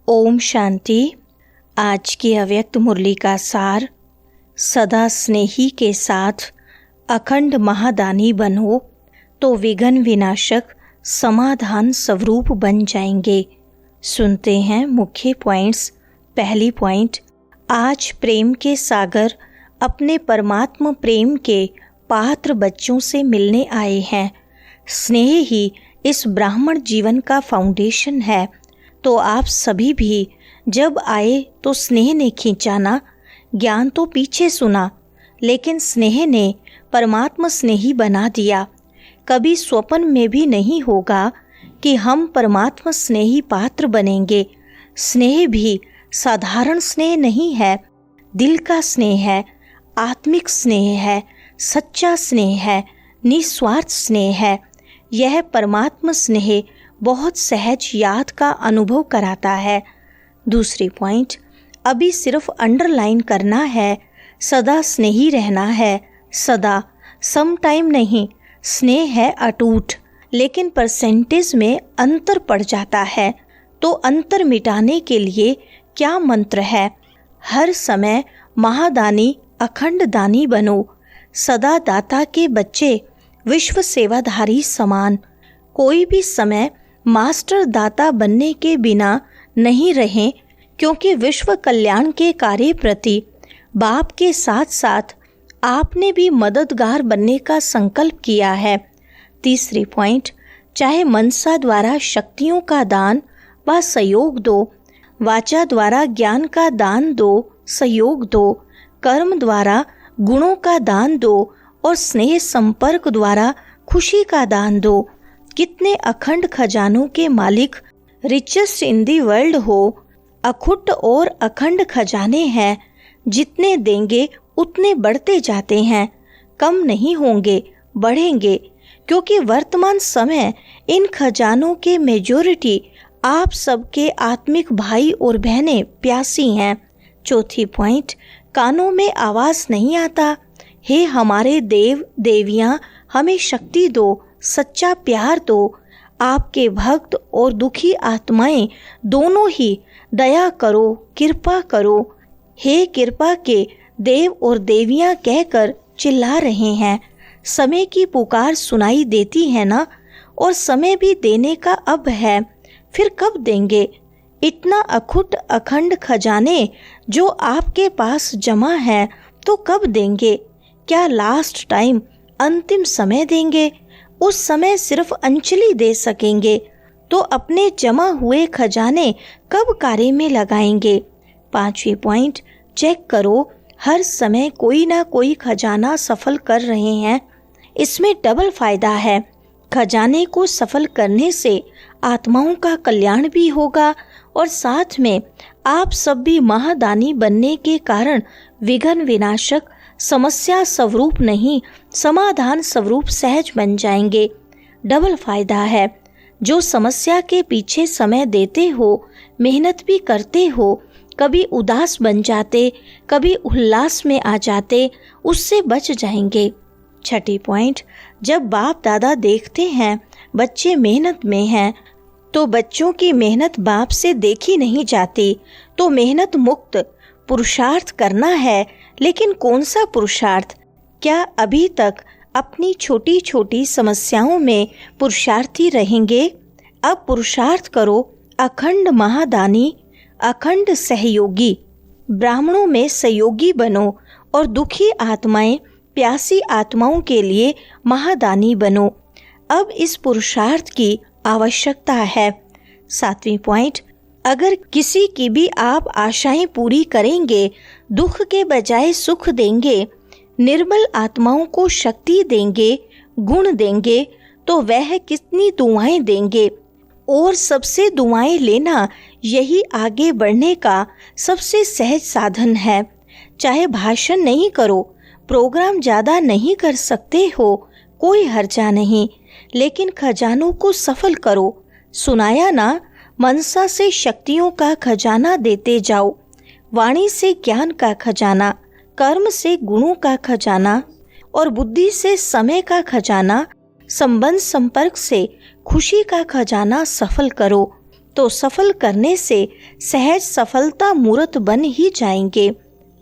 ओम शांति। आज की अव्यक्त मुरली का सार, सदा स्नेही के साथ अखंड महादानी बनो तो विघ्न विनाशक समाधान स्वरूप बन जाएंगे। सुनते हैं मुख्य पॉइंट्स। पहली पॉइंट, आज प्रेम के सागर अपने परमात्मा प्रेम के पात्र बच्चों से मिलने आए हैं। स्नेह ही इस ब्राह्मण जीवन का फाउंडेशन है, तो आप सभी भी जब आए तो स्नेह ने खींचा ना। ज्ञान तो पीछे सुना, लेकिन स्नेह ने परमात्मा स्नेही बना दिया। कभी स्वप्न में भी नहीं होगा कि हम परमात्मा स्नेही पात्र बनेंगे। स्नेह भी साधारण स्नेह नहीं है, दिल का स्नेह है, आत्मिक स्नेह है, सच्चा स्नेह है, निस्वार्थ स्नेह है। यह परमात्मा स्नेह बहुत सहज याद का अनुभव कराता है। दूसरी पॉइंट, अभी सिर्फ अंडरलाइन करना है, सदा स्नेही रहना है। सदा, सम टाइम नहीं। स्नेह है अटूट, लेकिन परसेंटेज में अंतर पड़ जाता है। तो अंतर मिटाने के लिए क्या मंत्र है? हर समय महादानी अखंड दानी बनो। सदा दाता के बच्चे, विश्व सेवाधारी समान। कोई भी समय मास्टर दाता बनने के बिना नहीं रहें, क्योंकि विश्व कल्याण के कार्य प्रति बाप के साथ साथ आपने भी मददगार बनने का संकल्प किया है। तीसरी पॉइंट, चाहे मनसा द्वारा शक्तियों का दान व सहयोग दो, वाचा द्वारा ज्ञान का दान दो, सहयोग दो, कर्म द्वारा गुणों का दान दो और स्नेह संपर्क द्वारा खुशी का दान दो। कितने अखंड खजानों के मालिक रिचेस्ट इन दी वर्ल्ड हो। अखुट और अखंड खजाने हैं, जितने देंगे उतने बढ़ते जाते हैं, कम नहीं होंगे, बढ़ेंगे। क्योंकि वर्तमान समय इन खजानों के मेजॉरिटी आप सबके आत्मिक भाई और बहनें प्यासी हैं। चौथी पॉइंट, कानों में आवाज नहीं आता, हे हमारे देव देवियां हमें शक्ति दो, सच्चा प्यार दो। आपके भक्त और दुखी आत्माएं दोनों ही दया करो, कृपा करो। हे कृपा के देव और देवियां कहकर चिल्ला रहे हैं। समय की पुकार सुनाई देती है ना, और समय भी देने का अब है, फिर कब देंगे? इतना अखुट अखंड खजाने जो आपके पास जमा है, तो कब देंगे? क्या लास्ट टाइम, अंतिम समय देंगे? उस समय सिर्फ अंजलि दे सकेंगे, तो अपने जमा हुए खजाने कब कार्य में लगाएंगे? पांचवी पॉइंट, चेक करो, हर समय कोई ना कोई खजाना सफल कर रहे हैं। इसमें डबल फायदा है। खजाने को सफल करने से आत्माओं का कल्याण भी होगा, और साथ में आप सब भी महादानी बनने के कारण विघ्न विनाशक, समस्या स्वरूप नहीं, समाधान स्वरूप सहज बन जाएंगे। डबल फायदा है। जो समस्या के पीछे समय देते हो, मेहनत भी करते हो, कभी उदास बन जाते, कभी उल्लास में आ जाते, उससे बच जाएंगे। छठी पॉइंट, जब बाप दादा देखते हैं बच्चे मेहनत में हैं, तो बच्चों की मेहनत बाप से देखी नहीं जाती। तो मेहनत मुक्त पुरुषार्थ करना है, लेकिन कौन सा पुरुषार्थ? क्या अभी तक अपनी छोटी छोटी समस्याओं में पुरुषार्थी रहेंगे? अब पुरुषार्थ करो, अखंड महादानी, अखंड सहयोगी। ब्राह्मणों में सहयोगी बनो और दुखी आत्माएं, प्यासी आत्माओं के लिए महादानी बनो। अब इस पुरुषार्थ की आवश्यकता है। सातवीं पॉइंट, अगर किसी की भी आप आशाएं पूरी करेंगे, दुख के बजाय सुख देंगे, निर्मल आत्माओं को शक्ति देंगे, गुण देंगे, तो वह कितनी दुआएं देंगे। और सबसे दुआएं लेना यही आगे बढ़ने का सबसे सहज साधन है। चाहे भाषण नहीं करो, प्रोग्राम ज़्यादा नहीं कर सकते हो, कोई हर्जा नहीं, लेकिन खजानों को सफल करो। सुनाया ना, मनसा से शक्तियों का खजाना देते जाओ, वाणी से ज्ञान का खजाना, कर्म से गुणों का खजाना और बुद्धि से समय का खजाना, संबंध संपर्क से खुशी का खजाना सफल करो। तो सफल करने से सहज सफलता मूर्त बन ही जाएंगे।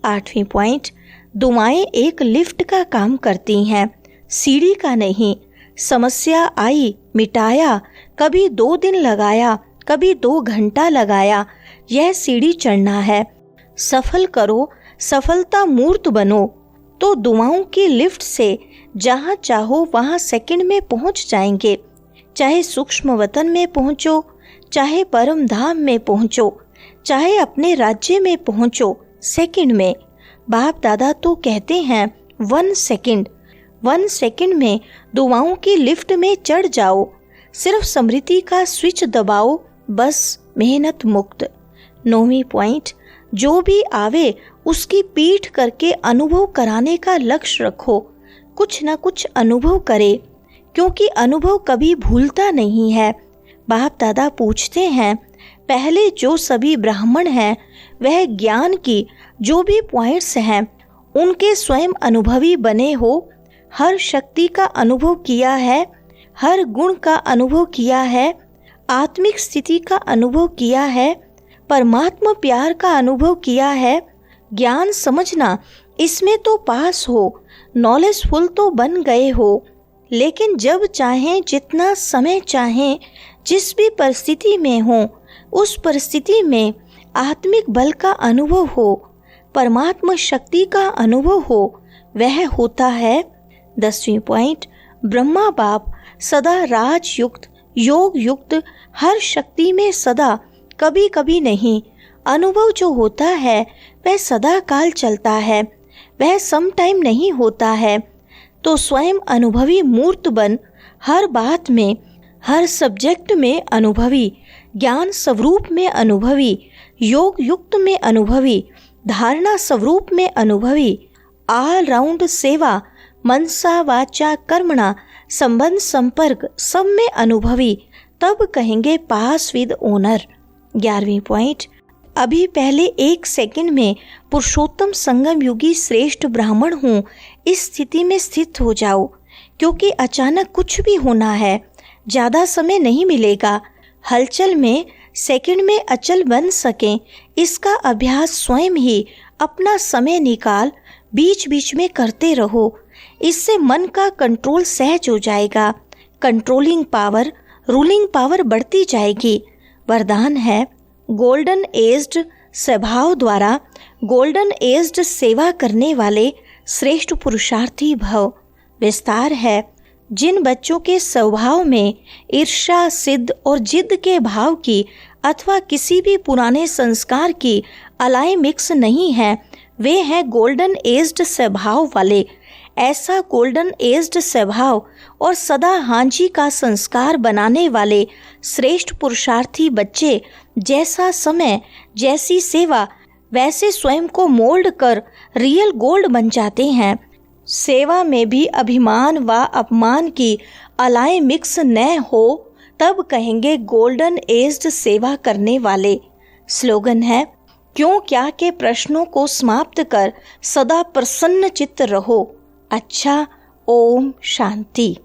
8वीं पॉइंट, दुआएं एक लिफ्ट का काम करती हैं, सीढ़ी का नहीं। समस्या आई, मिटाया, कभी 2 दिन लगाया, कभी 2 घंटा लगाया, यह सीढ़ी चढ़ना है। सफल करो, सफलता मूर्त बनो, तो दुआओं की लिफ्ट से जहाँ चाहो वहाँ सेकंड में पहुँच जाएंगे। चाहे सूक्ष्म वतन में पहुँचो, चाहे परम धाम में पहुँचो, चाहे अपने राज्य में पहुँचो, सेकंड में। बाप दादा तो कहते हैं 1 सेकंड। 1 सेकंड में दुआओं की लिफ्ट में चढ़ जाओ। सिर्फ स्मृति का स्विच दबाओ, बस मेहनत मुक्त। 9वीं पॉइंट, जो भी आवे उसकी पीठ करके अनुभव कराने का लक्ष्य रखो। कुछ न कुछ अनुभव करे, क्योंकि अनुभव कभी भूलता नहीं है। बाप दादा पूछते हैं, पहले जो सभी ब्राह्मण हैं वह ज्ञान की जो भी पॉइंट्स हैं उनके स्वयं अनुभवी बने हो। हर शक्ति का अनुभव किया है, हर गुण का अनुभव किया है, आत्मिक स्थिति का अनुभव किया है, परमात्मा प्यार का अनुभव किया है। ज्ञान समझना, इसमें तो पास हो, नॉलेजफुल तो बन गए हो। लेकिन जब चाहें, जितना समय चाहें, जिस भी परिस्थिति में हो, उस परिस्थिति में आत्मिक बल का अनुभव हो, परमात्मा शक्ति का अनुभव हो, वह होता है। 10वीं पॉइंट, ब्रह्मा बाप सदा राजयुक्त, योग युक्त, हर शक्ति में सदा, कभी कभी नहीं। अनुभव जो होता है वह सदा काल चलता है, वह सम टाइम नहीं होता है। तो स्वयं अनुभवी मूर्त बन, हर बात में, हर सब्जेक्ट में अनुभवी, ज्ञान स्वरूप में अनुभवी, योग युक्त में अनुभवी, धारणा स्वरूप में अनुभवी, ऑल राउंड सेवा, मनसा वाचा कर्मणा, संबंध संपर्क सब में अनुभवी, तब कहेंगे पास विद ओनर। 11वीं पॉइंट, अभी पहले 1 सेकंड में पुरुषोत्तम संगम युगी श्रेष्ठ ब्राह्मण हूँ, इस स्थिति में स्थित हो जाओ, क्योंकि अचानक कुछ भी होना है, ज़्यादा समय नहीं मिलेगा। हलचल में सेकंड में अचल बन सकें, इसका अभ्यास स्वयं ही अपना समय निकाल बीच बीच में करते रहो। इससे मन का कंट्रोल सहज हो जाएगा, कंट्रोलिंग पावर, रूलिंग पावर बढ़ती जाएगी। वरदान है, गोल्डन एज्ड स्वभाव द्वारा गोल्डन एज्ड सेवा करने वाले श्रेष्ठ पुरुषार्थी भव। विस्तार है, जिन बच्चों के स्वभाव में ईर्ष्या, सिद्ध और जिद के भाव की अथवा किसी भी पुराने संस्कार की अलाई मिक्स नहीं है, वे हैं गोल्डन एज्ड स्वभाव वाले। ऐसा गोल्डन एज्ड स्वभाव और सदा हांजी का संस्कार बनाने वाले श्रेष्ठ पुरुषार्थी बच्चे जैसा समय, जैसी सेवा, वैसे स्वयं को मोल्ड कर रियल गोल्ड बन जाते हैं। सेवा में भी अभिमान व अपमान की अलाई मिक्स न हो, तब कहेंगे गोल्डन एज्ड सेवा करने वाले। स्लोगन है, क्यों क्या के प्रश्नों को समाप्त कर सदा प्रसन्न चित्त रहो। अच्छा, ओम शांति।